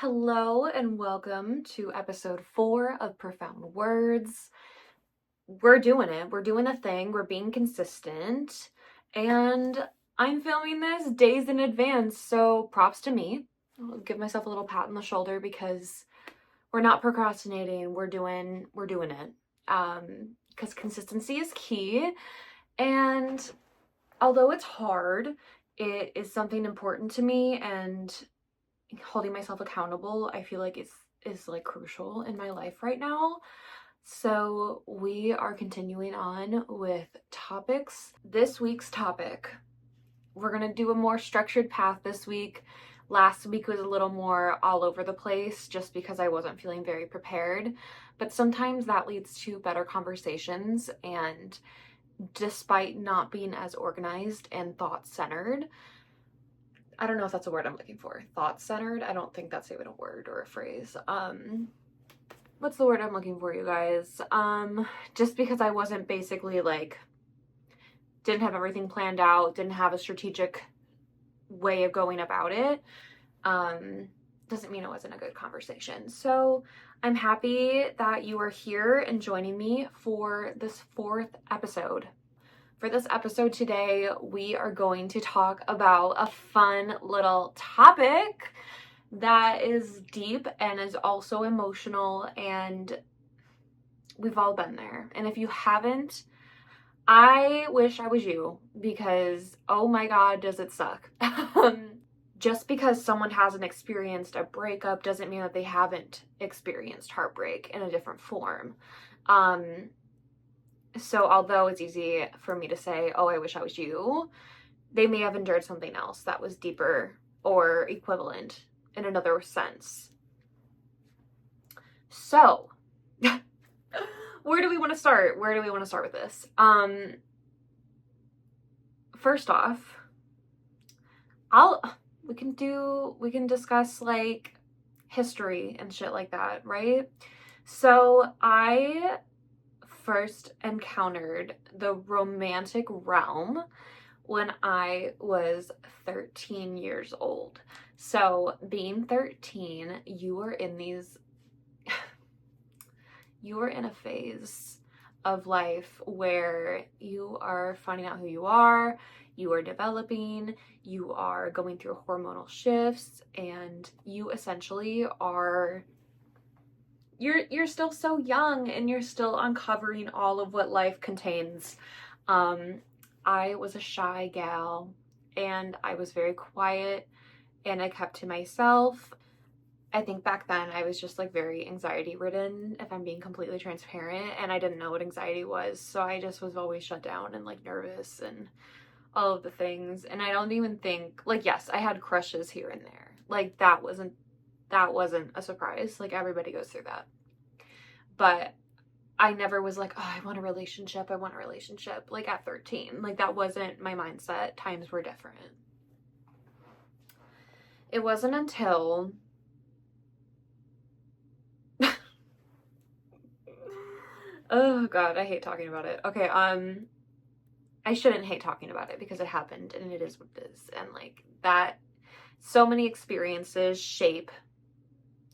Hello and welcome to episode 4 of Profound Words. We're doing it. We're doing the thing. We're being consistent. And I'm filming this days in advance, so props to me. I'll give myself a little pat on the shoulder because we're not procrastinating. We're doing it. Because consistency is key. And although it's hard, it is something important to me, and holding myself accountable, I feel like is like crucial in my life right now. So we are continuing on with topics. This week's topic, we're gonna do a more structured path this week. Last week was a little more all over the place just because I wasn't feeling very prepared, but sometimes that leads to better conversations. And despite not being as organized and thought-centered, I don't know if that's a word I'm looking for. Thought-centered? I don't think that's even a word or a phrase. What's the word I'm looking for, you guys? Just because I wasn't basically like, didn't have everything planned out, didn't have a strategic way of going about it, doesn't mean it wasn't a good conversation. So I'm happy that you are here and joining me for this 4th episode. For this episode today, we are going to talk about a fun little topic that is deep and is also emotional, and we've all been there. And if you haven't, I wish I was you, because oh my God, does it suck. Just because someone hasn't experienced a breakup doesn't mean that they haven't experienced heartbreak in a different form. So although it's easy for me to say, oh, I wish I was you, they may have endured something else that was deeper or equivalent in another sense. So, where do we want to start? Where do we want to start with this? First off, we can discuss like history and shit like that, right? So I first encountered the romantic realm when I was 13 years old. So being 13, you are in a phase of life where you are finding out who you are developing, you are going through hormonal shifts, and you essentially are you're still so young and you're still uncovering all of what life contains. I was a shy gal and I was very quiet and I kept to myself. I think back then I was just like very anxiety ridden, if I'm being completely transparent, and I didn't know what anxiety was. So I just was always shut down and like nervous and all of the things. And I don't even think, like, yes, I had crushes here and there. Like that wasn't a surprise. Like everybody goes through that. But I never was like, oh, I want a relationship. Like at 13. Like that wasn't my mindset. Times were different. It wasn't until oh God, I hate talking about it. Okay, I shouldn't hate talking about it because it happened and it is what it is. And like that, so many experiences shape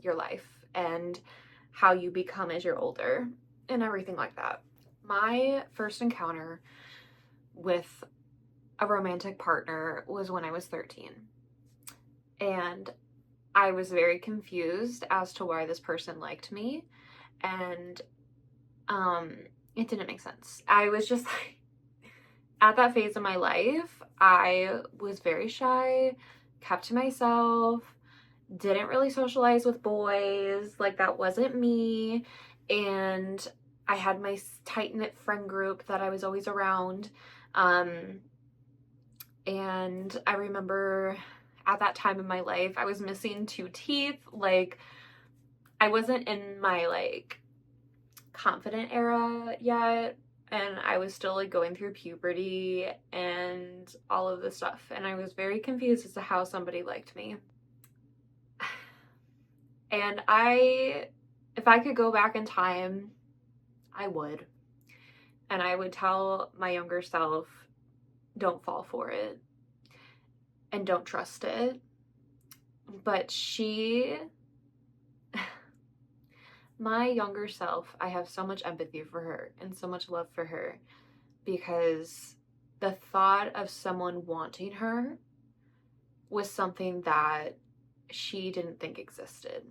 your life and how you become as you're older and everything like that. My first encounter with a romantic partner was when I was 13. And I was very confused as to why this person liked me. And it didn't make sense. I was just like, at that phase of my life, I was very shy, kept to myself, didn't really socialize with boys. Like that wasn't me. And I had my tight-knit friend group that I was always around. And I remember at that time in my life, I was missing 2 teeth. Like I wasn't in my like confident era yet. And I was still like going through puberty and all of this stuff. And I was very confused as to how somebody liked me. And if I could go back in time, I would. And I would tell my younger self, don't fall for it and don't trust it. But she My younger self, I have so much empathy for her and so much love for her because the thought of someone wanting her was something that she didn't think existed.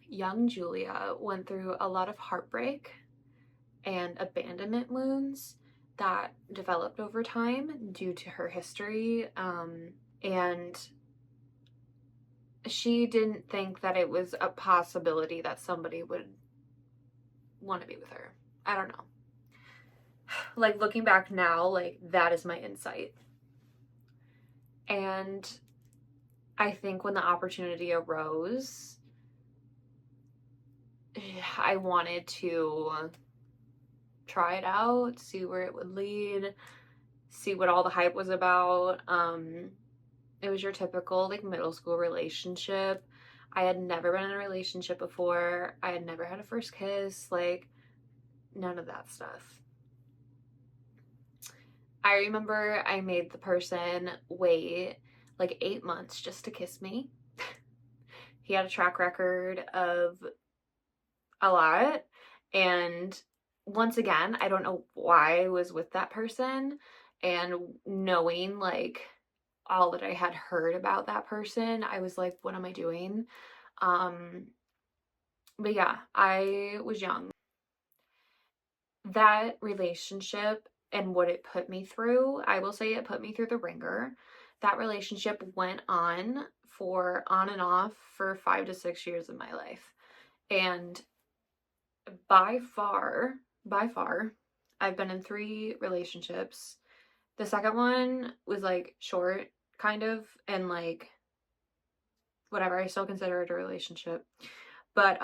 Young Julia went through a lot of heartbreak and abandonment wounds that developed over time due to her history. And she didn't think that it was a possibility that somebody would want to be with her. I don't know. Like, looking back now, like, that is my insight. And I think when the opportunity arose, I wanted to try it out, see where it would lead, see what all the hype was about. It was your typical like middle school relationship. I had never been in a relationship before. I had never had a first kiss, like none of that stuff. I remember I made the person wait like 8 months just to kiss me. He had a track record of a lot. And once again, I don't know why I was with that person. And knowing like all that I had heard about that person, I was like, what am I doing? But yeah, I was young. That relationship and what it put me through, I will say it put me through the ringer. That relationship went on and off for 5 to 6 years of my life. And by far, I've been in 3 relationships. The second one was like short, kind of, and like whatever, I still consider it a relationship. But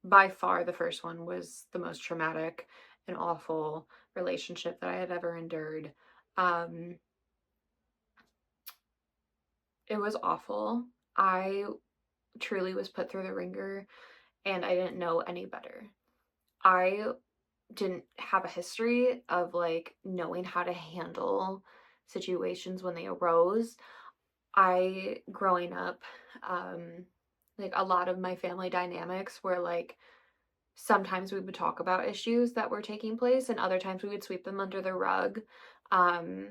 by far the first one was the most traumatic and awful relationship that I had ever endured. It was awful. I truly was put through the ringer and I didn't know any better. I didn't have a history of like knowing how to handle situations when they arose. I growing up, like a lot of my family dynamics were like sometimes we would talk about issues that were taking place and other times we would sweep them under the rug, um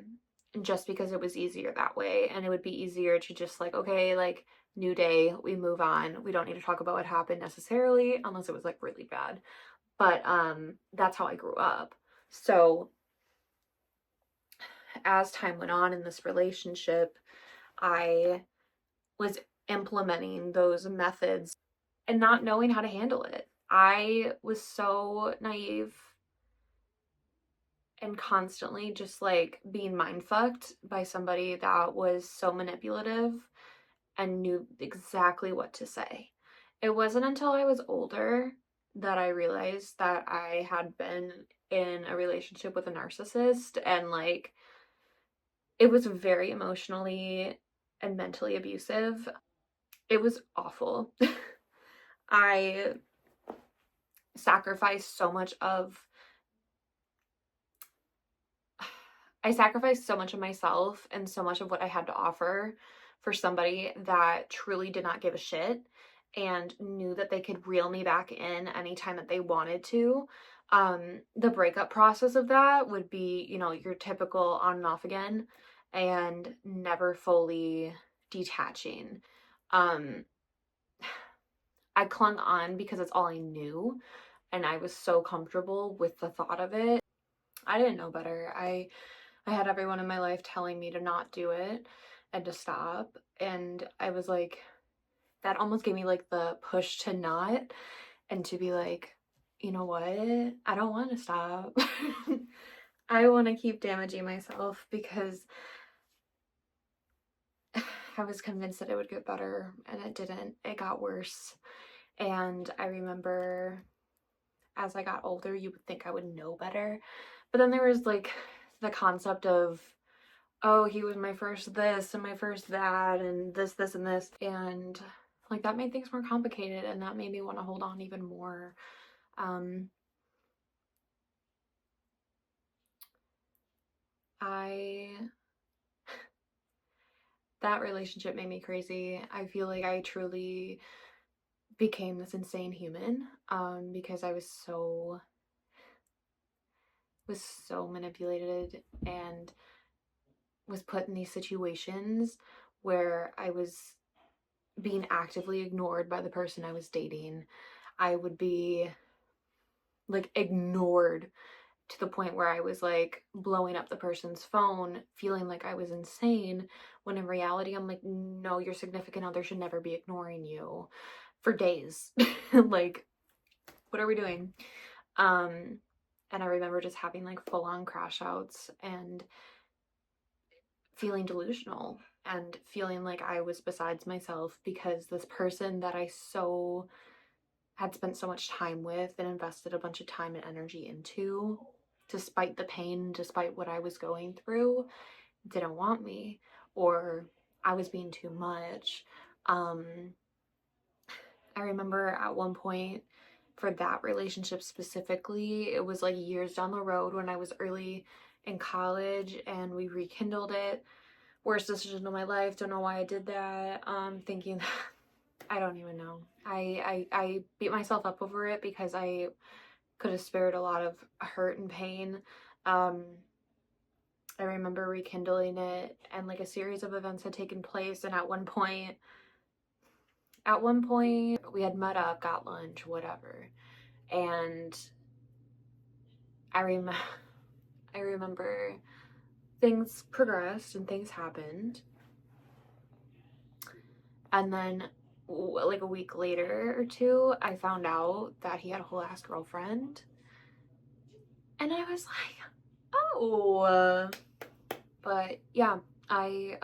just because it was easier that way, and it would be easier to just like, okay, like new day, we move on, we don't need to talk about what happened necessarily unless it was like really bad. But that's how I grew up. So as time went on in this relationship, I was implementing those methods and not knowing how to handle it. I was so naive and constantly just like being mind fucked by somebody that was so manipulative and knew exactly what to say. It wasn't until I was older that I realized that I had been in a relationship with a narcissist, and like it was very emotionally and mentally abusive. It was awful. I sacrificed so much of I sacrificed so much of myself and so much of what I had to offer for somebody that truly did not give a shit and knew that they could reel me back in anytime that they wanted to. The breakup process of that would be, you know, your typical on and off again and never fully detaching. Um, I clung on because it's all I knew and I was so comfortable with the thought of it. I didn't know better. I had everyone in my life telling me to not do it and to stop. And I was like, that almost gave me like the push to not and to be like, you know what? I don't want to stop. I want to keep damaging myself because I was convinced that it would get better and it didn't. It got worse. And I remember as I got older, you would think I would know better. But then there was like the concept of, oh, he was my first this and my first that and this and this. And like that made things more complicated and that made me want to hold on even more. I that relationship made me crazy. I feel like I truly became this insane human, because I was so manipulated and was put in these situations where I was being actively ignored by the person I was dating. I would be like ignored to the point where I was like blowing up the person's phone, feeling like I was insane, when in reality, I'm like, no, your significant other should never be ignoring you for days. Like, what are we doing? And I remember just having like full on crash outs and feeling delusional and feeling like I was besides myself because this person that I so had spent so much time with and invested a bunch of time and energy into, despite the pain, despite what I was going through, didn't want me, or I was being too much. I remember at one point for that relationship specifically, it was like years down the road when I was early in college and we rekindled it. Worst decision of my life. Don't know why I did that. Thinking I don't even know. I beat myself up over it because I could have spared a lot of hurt and pain. I remember rekindling it and like a series of events had taken place, and at one point we had met up, got lunch, whatever. And I rem I remember things progressed and things happened. And then like a week later or two, I found out that he had a whole ass girlfriend. And I was like, oh, but yeah, I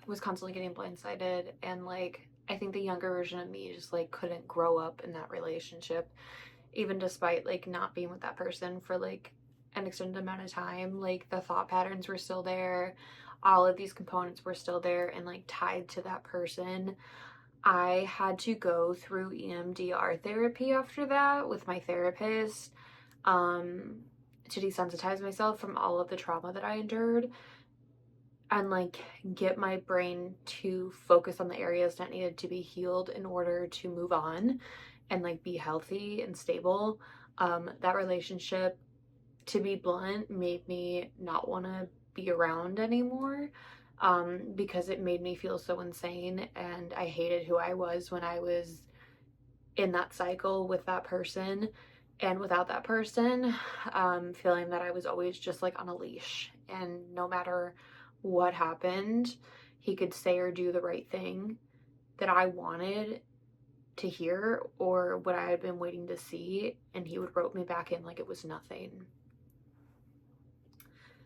was constantly getting blindsided, and like I think the younger version of me just like couldn't grow up in that relationship, even despite like not being with that person for like an extended amount of time. Like the thought patterns were still there, all of these components were still there and like tied to that person. I had to go through EMDR therapy after that with my therapist, to desensitize myself from all of the trauma that I endured and like get my brain to focus on the areas that needed to be healed in order to move on and like be healthy and stable. That relationship, to be blunt, made me not want to be around anymore, because it made me feel so insane, and I hated who I was when I was in that cycle with that person and without that person, feeling that I was always just like on a leash, and no matter what happened, he could say or do the right thing that I wanted to hear or what I had been waiting to see, and he would rope me back in like it was nothing.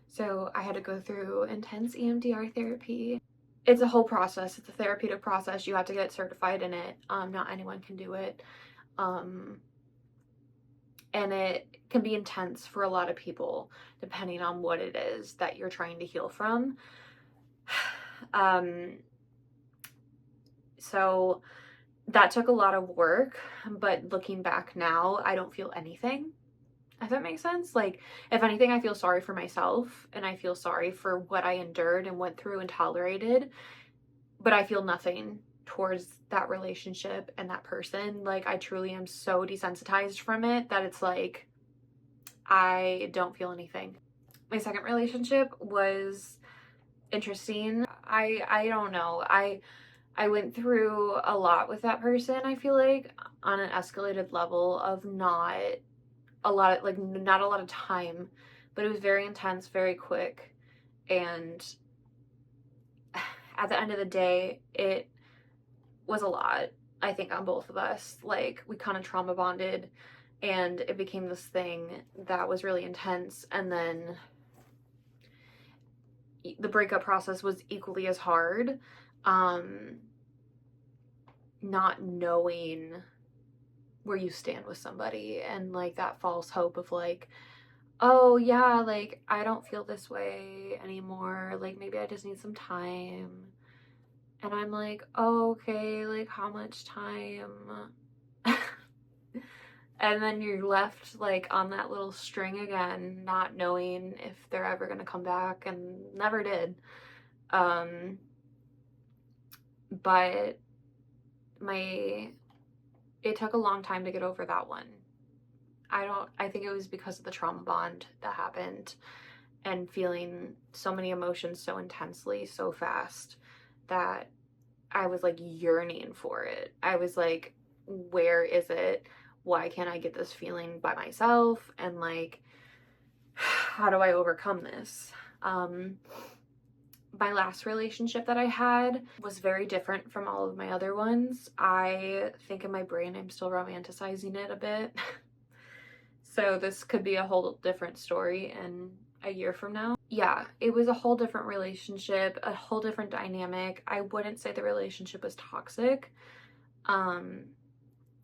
So I had to go through intense EMDR therapy. It's a whole process. It's a therapeutic process. You have to get certified in it. Not anyone can do it. And it can be intense for a lot of people, depending on what it is that you're trying to heal from. So that took a lot of work, but looking back now, I don't feel anything. If that makes sense. Like, if anything, I feel sorry for myself and I feel sorry for what I endured and went through and tolerated, but I feel nothing towards that relationship and that person. Like, I truly am so desensitized from it that it's like, I don't feel anything. My second relationship was interesting. I don't know. I went through a lot with that person, I feel like, on an escalated level of not a lot of time, but it was very intense, very quick. And at the end of the day, it was a lot, I think, on both of us. Like, we kind of trauma bonded and it became this thing that was really intense. And then the breakup process was equally as hard. Not knowing where you stand with somebody and like that false hope of like, oh yeah, like I don't feel this way anymore, like maybe I just need some time. And I'm like, oh, okay, like how much time? And then you're left like on that little string again, not knowing if they're ever gonna come back, and never did. but it took a long time to get over that one. I think it was because of the trauma bond that happened and feeling so many emotions so intensely, so fast, that I was like yearning for it. I was like, where is it? Why can't I get this feeling by myself? And like, how do I overcome this? My last relationship that I had was very different from all of my other ones. I think in my brain I'm still romanticizing it a bit. So this could be a whole different story in a year from now. Yeah, it was a whole different relationship, a whole different dynamic. I wouldn't say the relationship was toxic.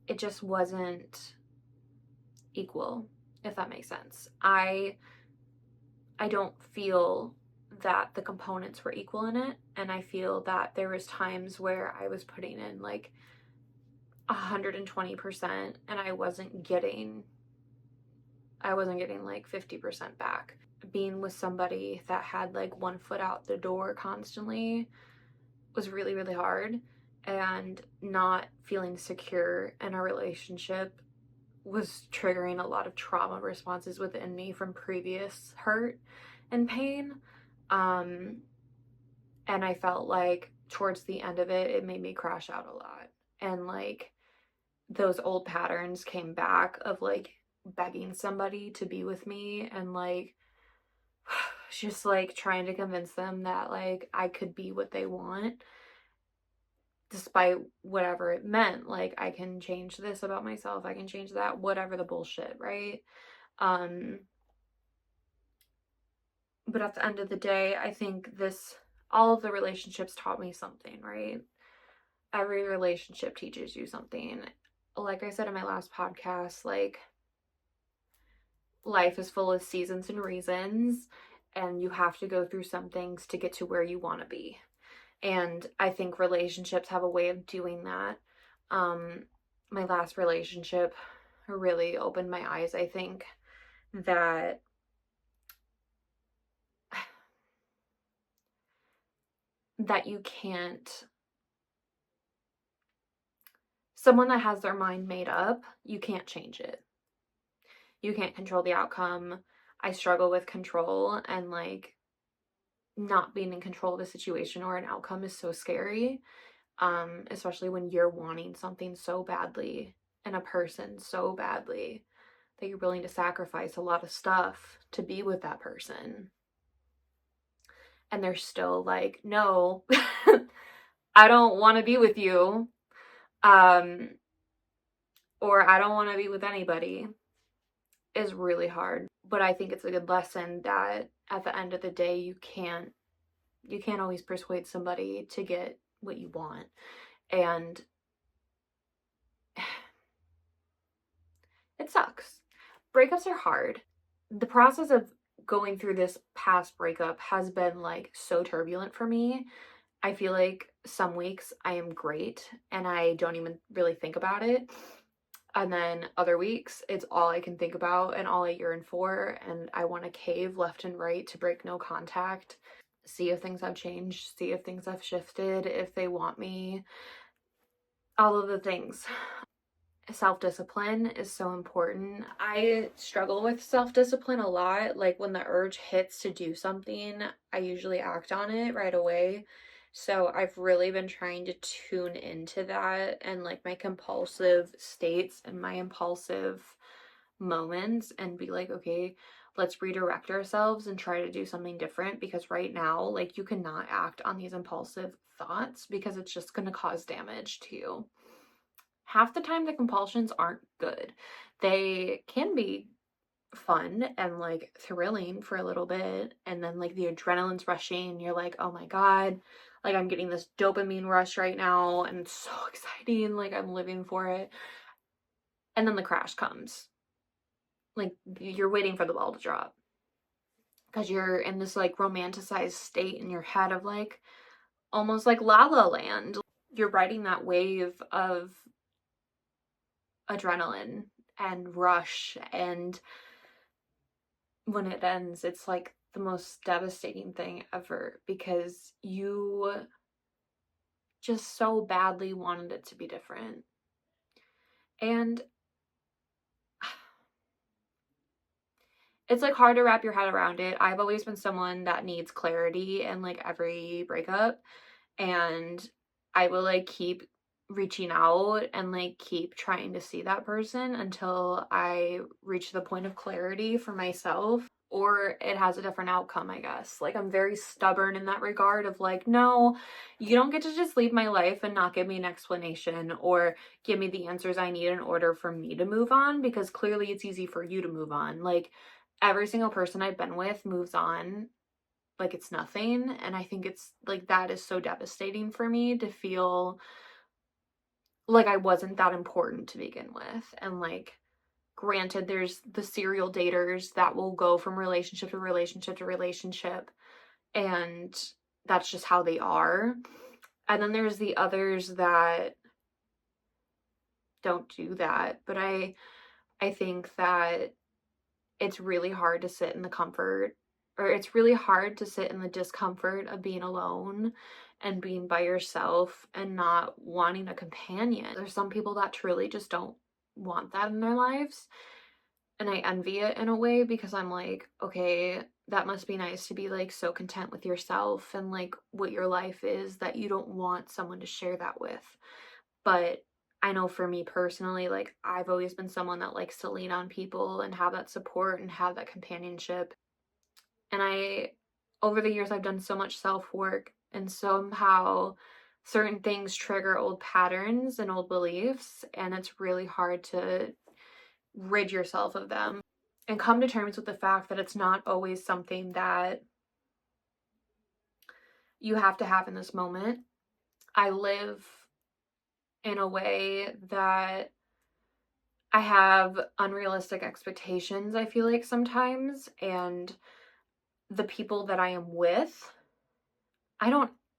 It just wasn't equal, if that makes sense. I don't feel that the components were equal in it, and I feel that there was times where I was putting in like 120% and I wasn't getting like 50% back. Being with somebody that had like one foot out the door constantly was really, really hard, and not feeling secure in a relationship was triggering a lot of trauma responses within me from previous hurt and pain. And I felt like towards the end of it, it made me crash out a lot. And like those old patterns came back of like begging somebody to be with me and like just like trying to convince them that like I could be what they want despite whatever it meant. Like, I can change this about myself, I can change that, whatever the bullshit, right? But at the end of the day, I think all of the relationships taught me something, right? Every relationship teaches you something. Like I said in my last podcast, like, life is full of seasons and reasons, and you have to go through some things to get to where you want to be. And I think relationships have a way of doing that. My last relationship really opened my eyes, I think, that you can't, someone that has their mind made up, you can't change it. You can't control the outcome. I struggle with control, and like not being in control of a situation or an outcome is so scary. Especially when you're wanting something so badly and a person so badly that you're willing to sacrifice a lot of stuff to be with that person. And they're still like, no, I don't want to be with you. Or I don't want to be with anybody, is really hard. But I think it's a good lesson that at the end of the day, you can't always persuade somebody to get what you want. And it sucks. Breakups are hard. The process of going through this past breakup has been like so turbulent for me. I feel like some weeks I am great and I don't even really think about it. And then other weeks, it's all I can think about and all I yearn for. And I want to cave left and right to break no contact, see if things have changed, see if things have shifted, if they want me, all of the things. Self-discipline is so important. I struggle with self-discipline a lot. Like when the urge hits to do something, I usually act on it right away. So I've really been trying to tune into that and like my compulsive states and my impulsive moments and be like, okay, let's redirect ourselves and try to do something different, because right now, like, you cannot act on these impulsive thoughts because it's just going to cause damage to you. Half the time the compulsions aren't good. They can be fun and like thrilling for a little bit, and then like the adrenaline's rushing, you're like, oh my god, like I'm getting this dopamine rush right now and it's so exciting, like I'm living for it. And then the crash comes. Like you're waiting for the ball to drop because you're in this like romanticized state in your head of like almost like La La Land. You're riding that wave of adrenaline and rush, and when it ends, it's like the most devastating thing ever, because you just so badly wanted it to be different. And it's like hard to wrap your head around it. I've always been someone that needs clarity in like every breakup, and I will like keep reaching out and like keep trying to see that person until I reach the point of clarity for myself, or it has a different outcome, I guess. Like, I'm very stubborn in that regard of like, no, you don't get to just leave my life and not give me an explanation or give me the answers I need in order for me to move on, because clearly it's easy for you to move on. Like, every single person I've been with moves on like it's nothing, and I think it's like that is so devastating for me to feel like I wasn't that important to begin with. And like, granted, there's the serial daters that will go from relationship to relationship to relationship, and that's just how they are. And then there's the others that don't do that. But I think that it's really hard to sit in the comfort, or it's really hard to sit in the discomfort of being alone and being by yourself and not wanting a companion. There's some people that truly just don't want that in their lives, and I envy it in a way, because I'm like, okay, that must be nice to be like so content with yourself and like what your life is that you don't want someone to share that with. But I know for me personally, like, I've always been someone that likes to lean on people and have that support and have that companionship. And over the years, I've done so much self-work, and somehow certain things trigger old patterns and old beliefs, and it's really hard to rid yourself of them and come to terms with the fact that it's not always something that you have to have in this moment. I live in a way that I have unrealistic expectations, I feel like sometimes, and the people that I am with,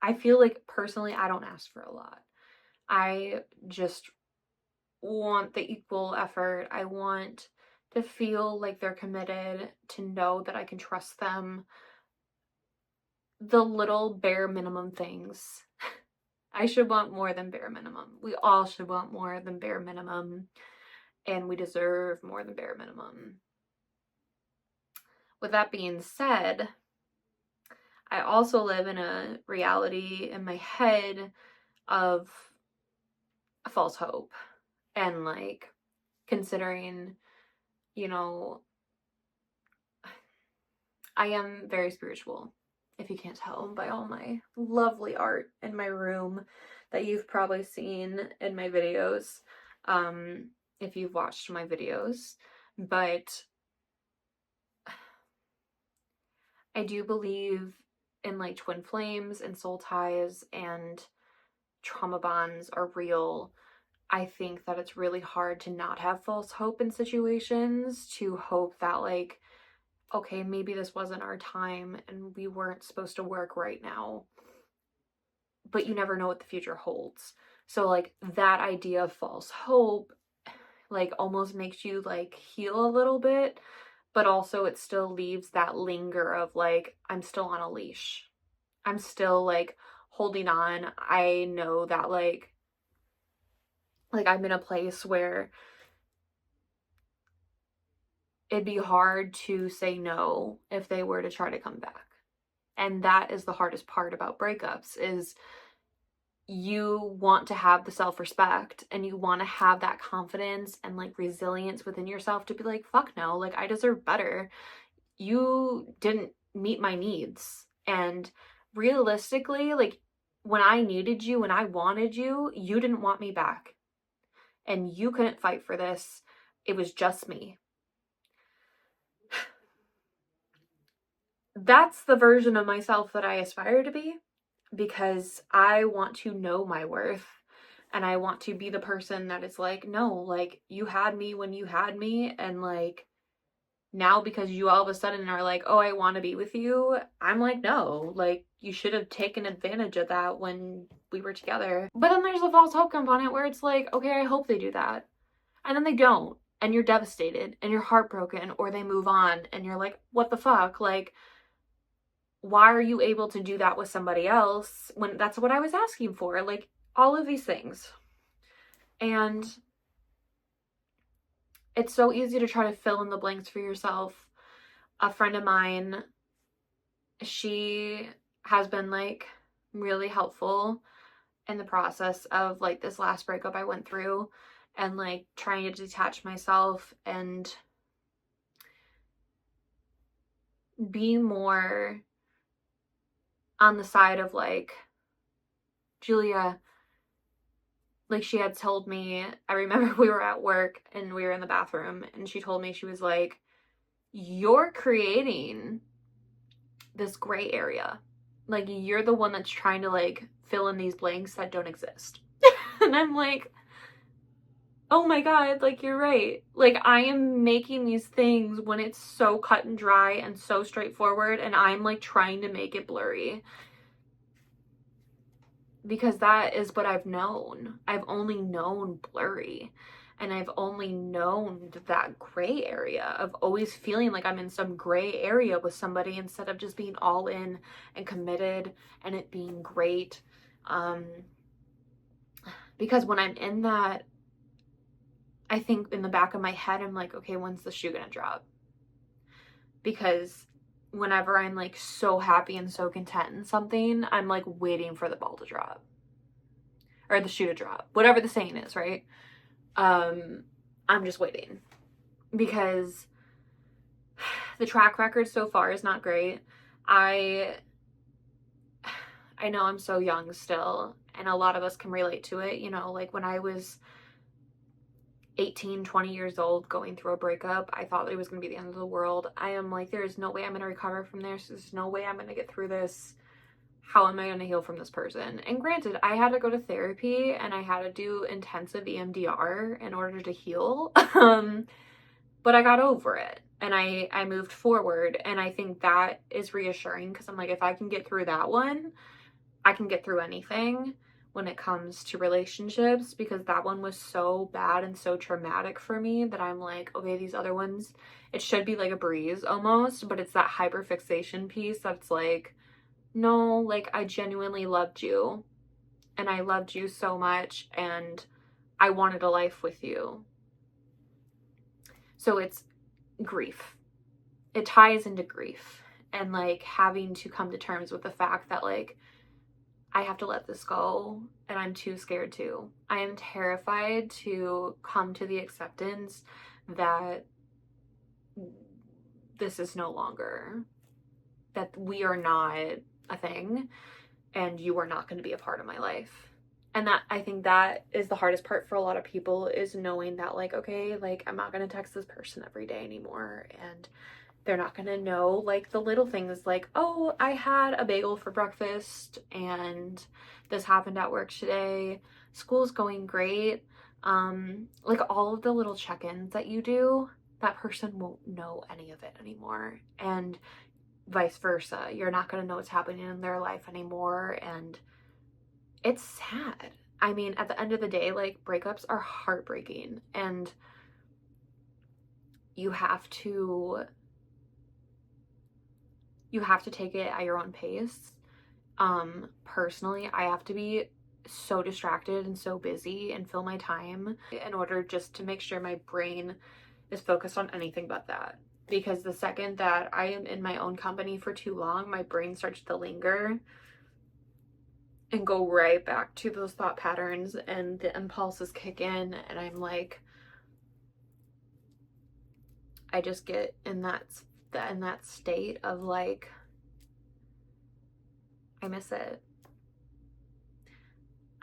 I feel like personally, I don't ask for a lot. I just want the equal effort. I want to feel like they're committed, to know that I can trust them. The little bare minimum things. I should want more than bare minimum. We all should want more than bare minimum, and we deserve more than bare minimum. With that being said, I also live in a reality in my head of false hope, and like, considering, you know, I am very spiritual, if you can't tell by all my lovely art in my room that you've probably seen in my videos, if you've watched my videos. But I do believe in like twin flames and soul ties, and trauma bonds are real. I think that it's really hard to not have false hope in situations, to hope that like, okay, maybe this wasn't our time and we weren't supposed to work right now, but you never know what the future holds. So like, that idea of false hope like almost makes you like heal a little bit, but also it still leaves that linger of like, I'm still on a leash. I'm still like holding on. I know that like I'm in a place where it'd be hard to say no if they were to try to come back. And that is the hardest part about breakups, is you want to have the self-respect and you want to have that confidence and like resilience within yourself to be like, fuck no, like I deserve better. You didn't meet my needs. And realistically, like, when I needed you, when I wanted you, you didn't want me back. And you couldn't fight for this. It was just me. That's the version of myself that I aspire to be, because I want to know my worth, and I want to be the person that is like, no, like, you had me when you had me, and like, now because you all of a sudden are like, oh, I want to be with you, I'm like, no, like, you should have taken advantage of that when we were together. But then there's a false hope component where it's like, okay, I hope they do that, and then they don't, and you're devastated and you're heartbroken, or they move on and you're like, what the fuck, like, why are you able to do that with somebody else when that's what I was asking for? Like, all of these things. And it's so easy to try to fill in the blanks for yourself. A friend of mine, she has been like really helpful in the process of like this last breakup I went through, and like trying to detach myself and be more on the side of like, Julia, like she had told me, I remember we were at work and we were in the bathroom and she told me, she was like, you're creating this gray area. Like, you're the one that's trying to like fill in these blanks that don't exist. And I'm like, oh my God, like you're right. Like, I am making these things when it's so cut and dry and so straightforward, and I'm like trying to make it blurry. Because that is what I've known. I've only known blurry. And I've only known that gray area of always feeling like I'm in some gray area with somebody instead of just being all in and committed and it being great. Because when I'm in that, I think in the back of my head, I'm like, okay, when's the shoe gonna drop? Because whenever I'm like so happy and so content in something, I'm like waiting for the ball to drop. Or the shoe to drop. Whatever the saying is, right? I'm just waiting. Because the track record so far is not great. I know I'm so young still, and a lot of us can relate to it. You know, like when I was 18, 20 years old going through a breakup, I thought it was going to be the end of the world. I am like, there is no way I'm going to recover from this. There's no way I'm going to get through this. How am I going to heal from this person? And granted, I had to go to therapy and I had to do intensive EMDR in order to heal. But I got over it and I moved forward. And I think that is reassuring because I'm like, if I can get through that one, I can get through anything when it comes to relationships, because that one was so bad and so traumatic for me that I'm like, okay, these other ones, it should be like a breeze almost, but it's that hyperfixation piece that's like, no, like I genuinely loved you and I loved you so much and I wanted a life with you. So it's grief. It ties into grief and like having to come to terms with the fact that like I have to let this go and I'm too scared to. I am terrified to come to the acceptance that this is no longer, that we are not a thing and you are not going to be a part of my life. And that, I think that is the hardest part for a lot of people, is knowing that like, okay, like I'm not going to text this person every day anymore, and they're not going to know like the little things like, oh, I had a bagel for breakfast and this happened at work today. School's going great. Like all of the little check-ins that you do, that person won't know any of it anymore. And vice versa. You're not going to know what's happening in their life anymore. And it's sad. I mean, at the end of the day, like breakups are heartbreaking and you have to take it at your own pace. Personally, I have to be so distracted and so busy and fill my time in order just to make sure my brain is focused on anything but that. Because the second that I am in my own company for too long, my brain starts to linger and go right back to those thought patterns and the impulses kick in, and I'm like, I just get in that state of like, I miss it.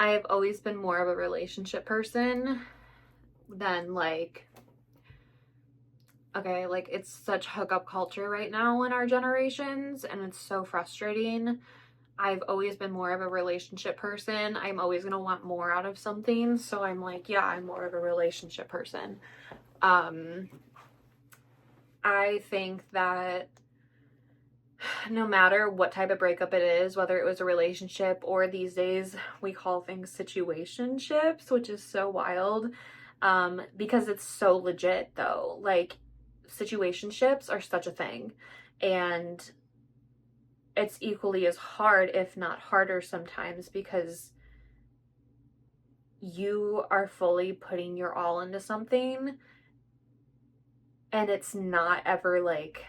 I've always been more of a relationship person than like, okay, like it's such hookup culture right now in our generations and it's so frustrating. I've always been more of a relationship person. I'm always going to want more out of something. So I'm like, yeah, I'm more of a relationship person. I think that no matter what type of breakup it is, whether it was a relationship or these days we call things situationships, which is so wild, because it's so legit though. Like situationships are such a thing, and it's equally as hard, if not harder sometimes, because you are fully putting your all into something and it's not ever like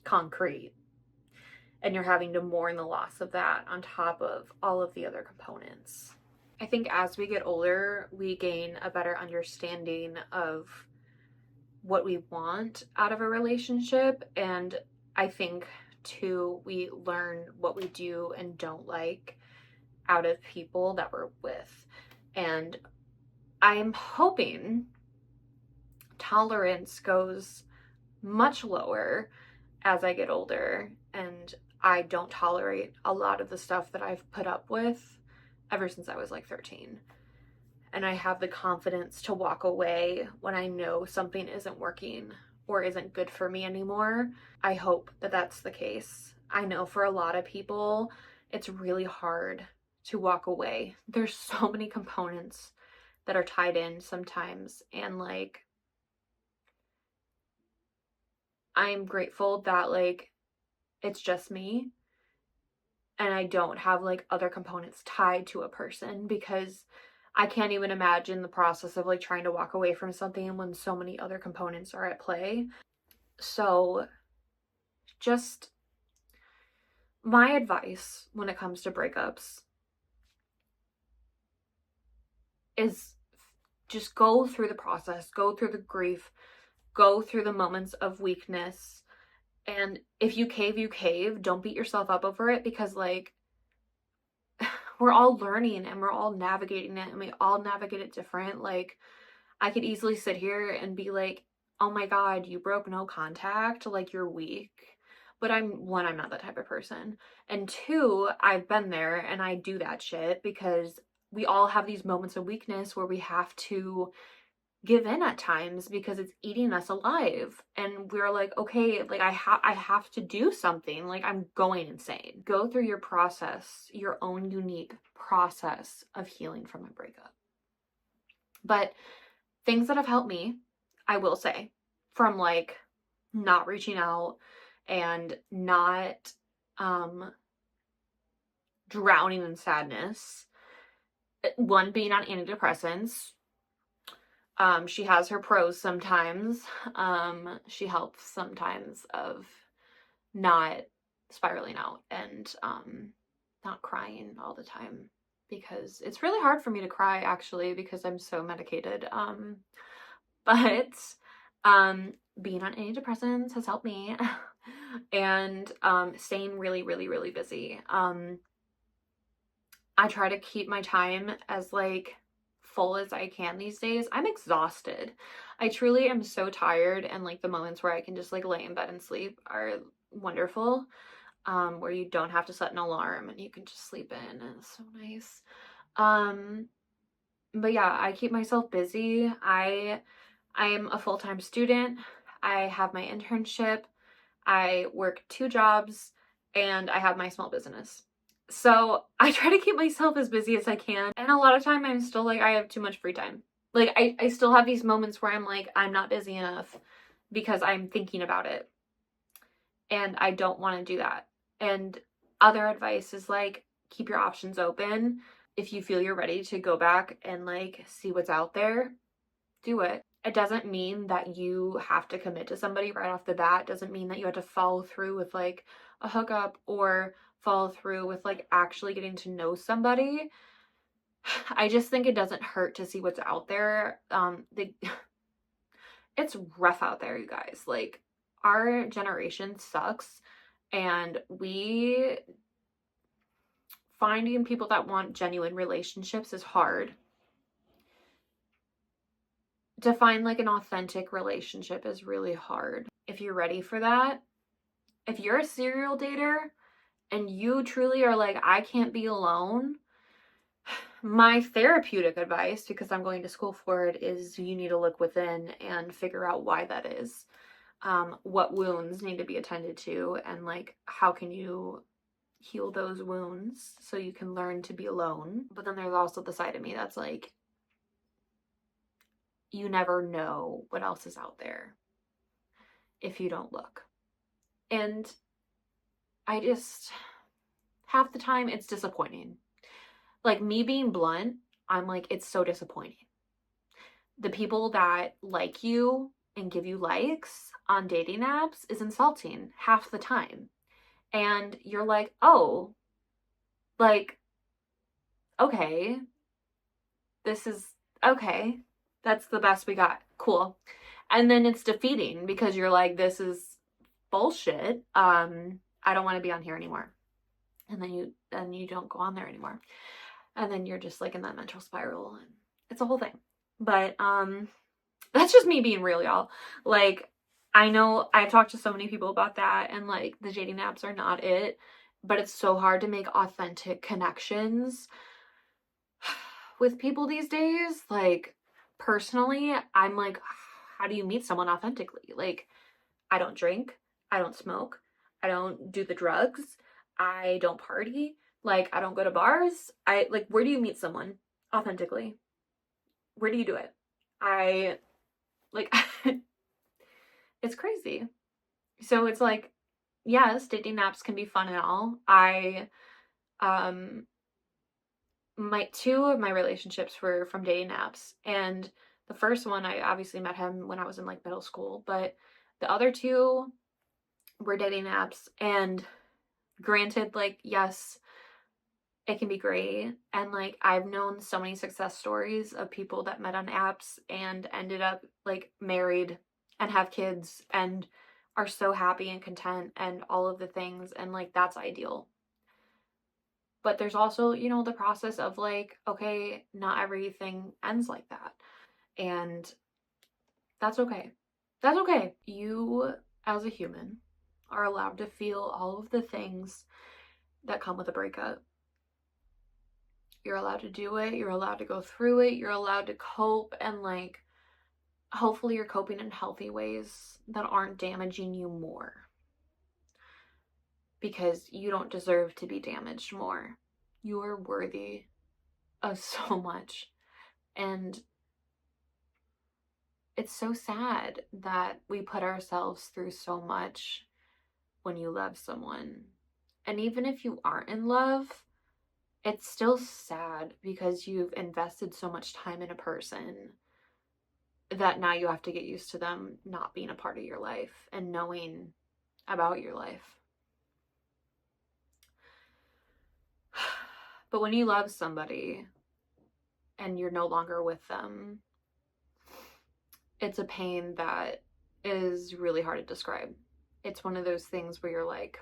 concrete, and you're having to mourn the loss of that on top of all of the other components. I think as we get older, we gain a better understanding of what we want out of a relationship, and I think too we learn what we do and don't like out of people that we're with. And I'm hoping tolerance goes much lower as I get older, and I don't tolerate a lot of the stuff that I've put up with ever since I was like 13. And I have the confidence to walk away when I know something isn't working or isn't good for me anymore. I hope that that's the case. I know for a lot of people, it's really hard to walk away. There's so many components that are tied in sometimes, and like, I'm grateful that like it's just me and I don't have like other components tied to a person, because I can't even imagine the process of like trying to walk away from something when so many other components are at play. So just my advice when it comes to breakups is just go through the process, go through the grief, go through the moments of weakness. And if you cave, you cave. Don't beat yourself up over it, because like we're all learning and we're all navigating it, and we all navigate it different. Like, I could easily sit here and be like, oh my God, you broke no contact, like you're weak. But I'm not that type of person. And two, I've been there and I do that shit, because we all have these moments of weakness where we have to give in at times because it's eating us alive, and we're like, okay, like I have to do something, like I'm going insane. Go through your process, your own unique process of healing from a breakup. But things that have helped me, I will say, from like not reaching out and not drowning in sadness, one, being on antidepressants. She has her pros sometimes. She helps sometimes of not spiraling out and not crying all the time, because it's really hard for me to cry actually, because I'm so medicated. But being on antidepressants has helped me. And staying really, really, really busy. I try to keep my time as like full as I can these days. I'm exhausted. I truly am so tired, and like the moments where I can just like lay in bed and sleep are wonderful. Where you don't have to set an alarm and you can just sleep in, and it's so nice. But yeah, I keep myself busy. I'm a full-time student. I have my internship. I work 2 jobs, and I have my small business. So I try to keep myself as busy as I can. And a lot of time I'm still like, I have too much free time. Like I still have these moments where I'm like, I'm not busy enough because I'm thinking about it. And I don't want to do that. And other advice is like, keep your options open. If you feel you're ready to go back and like see what's out there, do it. It doesn't mean that you have to commit to somebody right off the bat. It doesn't mean that you have to follow through with like a hookup or follow through with like actually getting to know somebody. I just think it doesn't hurt to see what's out there. It's rough out there, you guys. Like, our generation sucks, and we finding people that want genuine relationships is hard. To find like an authentic relationship is really hard. If you're ready for that, if you're a serial dater and you truly are like, I can't be alone, my therapeutic advice, because I'm going to school for it, is you need to look within and figure out why that is. What wounds need to be attended to, and like, how can you heal those wounds so you can learn to be alone. But then there's also the side of me that's like, you never know what else is out there if you don't look. And half the time it's disappointing. Like, me being blunt, I'm like, it's so disappointing. The people that like you and give you likes on dating apps is insulting half the time. And you're like, oh, like, okay, this is okay. That's the best we got. Cool. And then it's defeating because you're like, this is bullshit. I don't want to be on here anymore. And then you don't go on there anymore. And then you're just like in that mental spiral, and it's a whole thing. But that's just me being real, y'all. Like, I know I've talked to so many people about that, and like the dating apps are not it, but it's so hard to make authentic connections with people these days. Like, personally, I'm like, how do you meet someone authentically? Like, I don't drink, I don't smoke, I don't do the drugs, I don't party, like, I don't go to bars. I like, where do you meet someone authentically? Where do you do it? I like it's crazy. So it's like, yes, dating apps can be fun and all. Um my two of my relationships were from dating apps, and the first one, I obviously met him when I was in like middle school, but the other two were dating apps. And granted, like, yes, it can be great, and like, I've known so many success stories of people that met on apps and ended up like married and have kids and are so happy and content and all of the things, and like, that's ideal. But there's also, the process of like, okay, not everything ends like that, and that's okay. That's okay. You, as a human, are allowed to feel all of the things that come with a breakup. You're allowed to do it. You're allowed to go through it. You're allowed to cope, and like, hopefully you're coping in healthy ways that aren't damaging you more, because you don't deserve to be damaged more. You are worthy of so much. And it's so sad that we put ourselves through so much when you love someone. And even if you aren't in love, it's still sad because you've invested so much time in a person that now you have to get used to them not being a part of your life and knowing about your life. But when you love somebody and you're no longer with them, it's a pain that is really hard to describe. It's one of those things where you're like,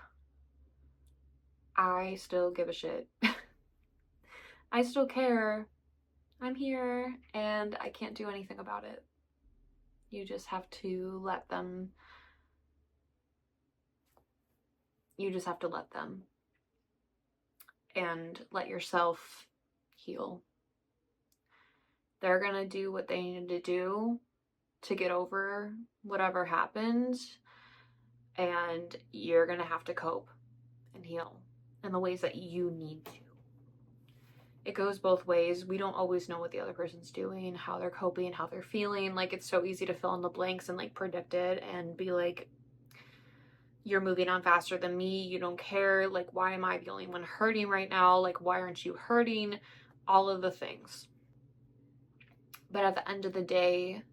I still give a shit. I still care. I'm here and I can't do anything about it. You just have to let them. You just have to let them and let yourself heal. They're gonna do what they need to do to get over whatever happened, and you're gonna have to cope and heal in the ways that you need to. It goes both ways. We don't always know what the other person's doing, how they're coping, how they're feeling. Like, it's so easy to fill in the blanks and like predict it and be like, you're moving on faster than me, you don't care, like, why am I the only one hurting right now, like, why aren't you hurting, all of the things. But at the end of the day,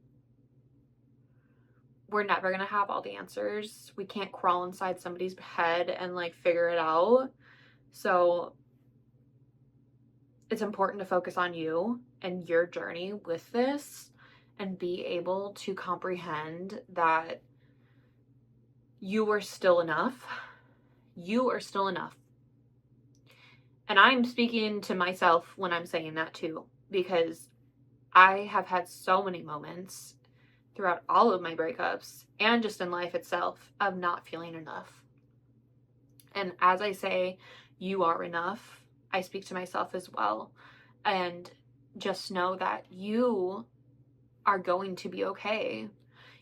we're never gonna have all the answers. We can't crawl inside somebody's head and like figure it out. So it's important to focus on you and your journey with this and be able to comprehend that you are still enough. You are still enough. And I'm speaking to myself when I'm saying that too, because I have had so many moments throughout all of my breakups and just in life itself of not feeling enough. And as I say, you are enough, I speak to myself as well. And just know that you are going to be okay.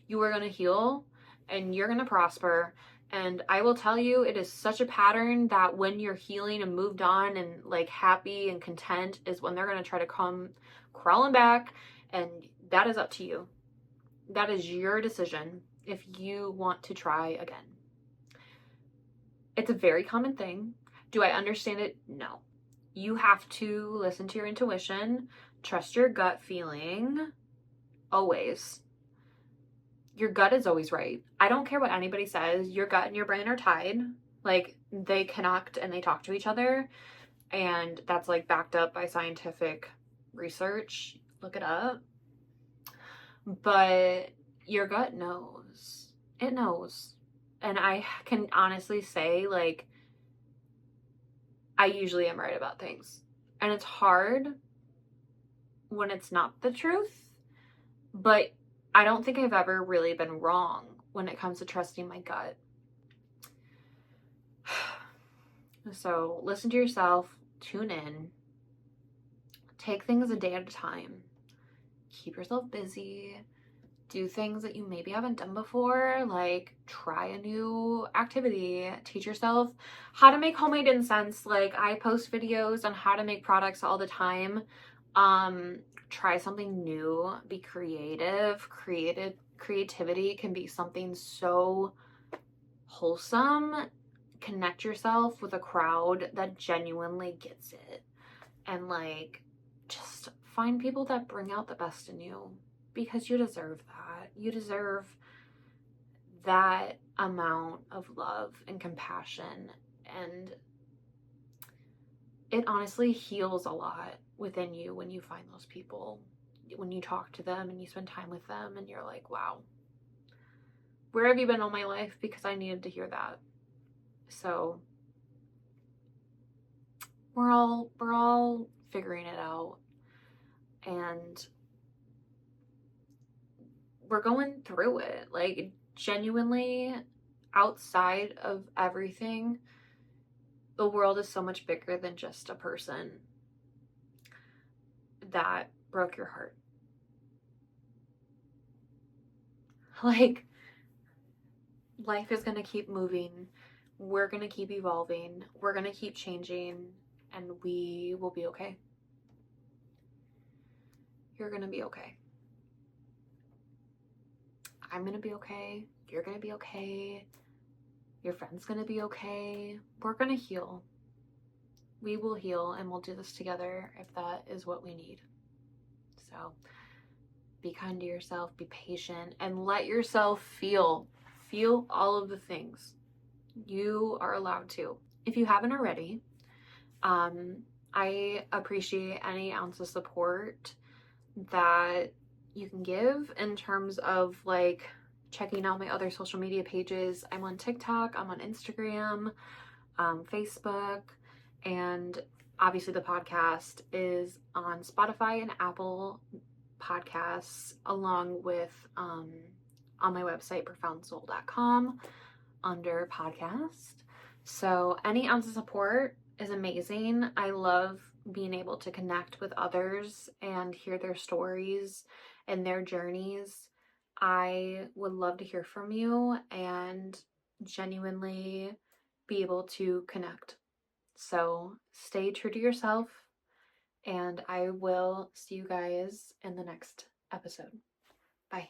You are going to heal and you're going to prosper. And I will tell you, it is such a pattern that when you're healing and moved on and like happy and content is when they're going to try to come crawling back. And that is up to you. That is your decision if you want to try again. It's a very common thing. Do I understand it? No. You have to listen to your intuition, trust your gut feeling, always. Your gut is always right. I don't care what anybody says. Your gut and your brain are tied. Like, they connect and they talk to each other. And that's like backed up by scientific research. Look it up. But your gut knows. It knows. And I can honestly say, like, I usually am right about things. And it's hard when it's not the truth. But I don't think I've ever really been wrong when it comes to trusting my gut. So listen to yourself, tune in, take things a day at a time, keep yourself busy, do things that you maybe haven't done before, like try a new activity, teach yourself how to make homemade incense. Like, I post videos on how to make products all the time. Try something new, be creative. Creativity can be something so wholesome. Connect yourself with a crowd that genuinely gets it, and like, just find people that bring out the best in you, because you deserve that. You deserve that amount of love and compassion, and it honestly heals a lot within you when you find those people, when you talk to them and you spend time with them and you're like, wow, where have you been all my life? Because I needed to hear that. So we're all figuring it out, and we're going through it. Like, genuinely, outside of everything, the world is so much bigger than just a person that broke your heart. Like, life is going to keep moving. We're going to keep evolving. We're going to keep changing, and we will be okay. You're going to be okay. I'm going to be okay. You're going to be okay. Your friend's going to be okay. We're going to heal. We will heal, and we'll do this together if that is what we need. So be kind to yourself, be patient, and let yourself feel all of the things. You are allowed to. If you haven't already, I appreciate any ounce of support that you can give in terms of like checking out my other social media pages. I'm on TikTok, I'm on Instagram, Facebook, and obviously the podcast is on Spotify and Apple Podcasts, along with on my website, profoundsoul.com, under podcast. So any ounce of support is amazing. I love being able to connect with others and hear their stories and their journeys. I would love to hear from you and genuinely be able to connect. So stay true to yourself, and I will see you guys in the next episode. Bye.